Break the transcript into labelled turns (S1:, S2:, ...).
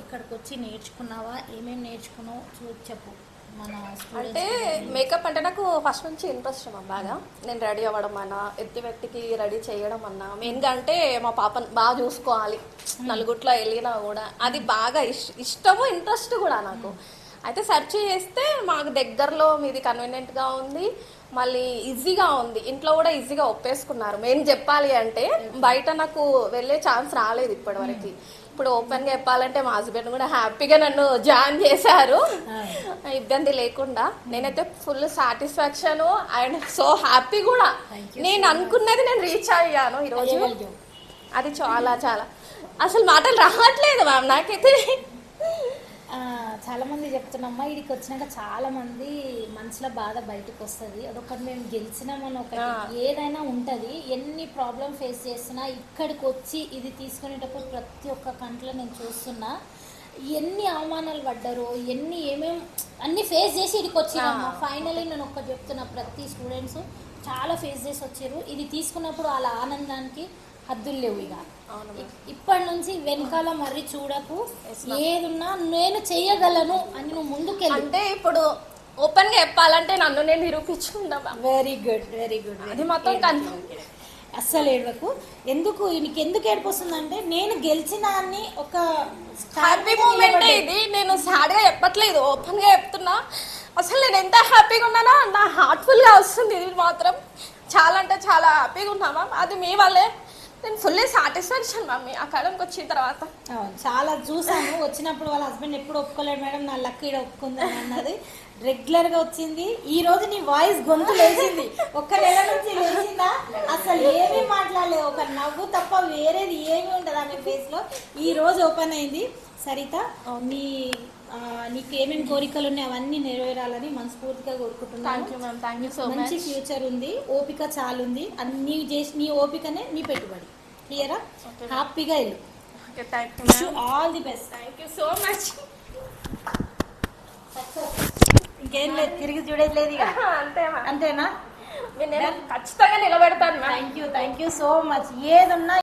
S1: ఇక్కడికి వచ్చి నేర్చుకున్నావా, ఏమేమి నేర్చుకున్నావు చెప్పు మన
S2: అంటే మేకప్ అంటే నాకు ఫస్ట్ నుంచి ఇంట్రెస్ట్ బాగా. నేను రెడీ అవ్వడం అన్నా, ఎత్తి వ్యక్తికి రెడీ చేయడం అన్నా, మెయిన్గా అంటే మా పాపను బాగా చూసుకోవాలి, నలుగుట్లో వెళ్ళినా కూడా అది బాగా ఇష్టము ఇంట్రెస్ట్ కూడా నాకు. అయితే సెర్చ్ చేస్తే మాకు దగ్గరలో మీది కన్వీనియంట్గా ఉంది, మళ్ళీ ఈజీగా ఉంది, ఇంట్లో కూడా ఈజీగా ఒప్పేసుకున్నారు. మెయిన్ చెప్పాలి అంటే బయట నాకు వెళ్ళే ఛాన్స్ రాలేదు ఇప్పటివరకు. ఇప్పుడు ఓపెన్గా చెప్పాలంటే మా హస్బెండ్ కూడా హ్యాపీగా నన్ను జాయిన్ చేశారు ఇబ్బంది లేకుండా. నేనైతే full satisfaction and so happy కూడా. నేను అనుకున్నది నేను రీచ్ అయ్యాను ఈరోజు. అది చాలా చాలా అసలు మాటలు రావట్లేదు మ్యామ్ నాకైతే.
S1: చాలా మంది చెప్తున్నామ్మా, ఇక్కడికి వచ్చినాక చాలా మంది మనసులో బాధ బయటకు వస్తుంది. అదొకటి మేము గెలిచినామని ఒకటి ఏదైనా ఉంటుంది. ఎన్ని ప్రాబ్లం ఫేస్ చేస్తున్నా ఇక్కడికి వచ్చి ఇది తీసుకునేటప్పుడు ప్రతి ఒక్క కంట్లో నేను చూస్తున్నా ఎన్ని అవమానాలు పడ్డారో, ఏమేమి అన్ని ఫేస్ చేసి ఇక్కడికి వచ్చినామా. ఫైనలీ నేను ఒక్కటి చెప్తున్నా, ప్రతి స్టూడెంట్స్ చాలా ఫేస్ చేసి వచ్చారు. ఇది తీసుకున్నప్పుడు వాళ్ళ ఆనందానికి హద్దులు లేవు. ఇక ఇప్పటి నుంచి వెనకాల మరీ చూడకు, ఏదున్నా నేను చేయగలను అని నువ్వు ముందుకెళ్ళి.
S2: అంటే ఇప్పుడు ఓపెన్ గా చెప్పాలంటే నన్ను నేను నిరూపించుకున్నా.
S1: Very good, very good.
S2: అది మాత్రం
S1: అస్సలు ఏడవకు. నీకు ఎందుకు ఏడుపు వస్తుందంటే నేను గెలిచిన అని ఒక
S2: హ్యాపీ మూమెంట్ ఇది. నేను సాడ్ గా చెప్పట్లేదు, ఓపెన్ గా చెప్తున్నా. అసలు నేను ఎంత హ్యాపీగా ఉన్నానో నా హార్ట్ఫుల్ గా వస్తుంది. ఇది మాత్రం చాలా అంటే చాలా హ్యాపీగా ఉన్నా మ్యామ్. అది మీ వల్లే నేను ఫుల్లీ సాటిస్ఫాక్షన్ మమ్మీ అకాడమీకి వచ్చిన తర్వాత.
S1: చాలా చూసాను. వచ్చినప్పుడు వాళ్ళ హస్బెండ్ ఎప్పుడు ఒప్పుకోలేడు మేడం, నా లక్ ఇక్కడ ఒప్పుకుందని అన్నది. రెగ్యులర్గా వచ్చింది. ఈ రోజు నీ వాయిస్ గొంతు లేచింది. ఒక్క నెల నుంచి లేచిందా? అసలు ఏమీ మాట్లాడలేదు, ఒక నవ్వు తప్ప వేరేది ఏమీ ఉండదు ఆమె ఫేస్లో. ఈ రోజు ఓపెన్ అయింది. సరిత, నీకు ఏమేమి కోరికలు ఉన్నాయి అవన్నీ నెరవేరాలని మనస్ఫూర్తిగా కోరుకుంటున్నాను. మంచి ఫ్యూచర్ ఉంది, ఓపిక చాలా ఉంది. అన్ని చేసి నీ ఓపికనే నీ పెట్టుబడి. క్లియరా? హ్యాపీగా వెళ్ళు. All the best.
S2: Thank you so much.
S1: ఇంకేం లేదు, తిరిగి చూడలేదు ఇక. అంతేనా?
S2: ఖచ్చితంగా నిలబెడతాను.
S1: Thank you so much. ఏదున్నా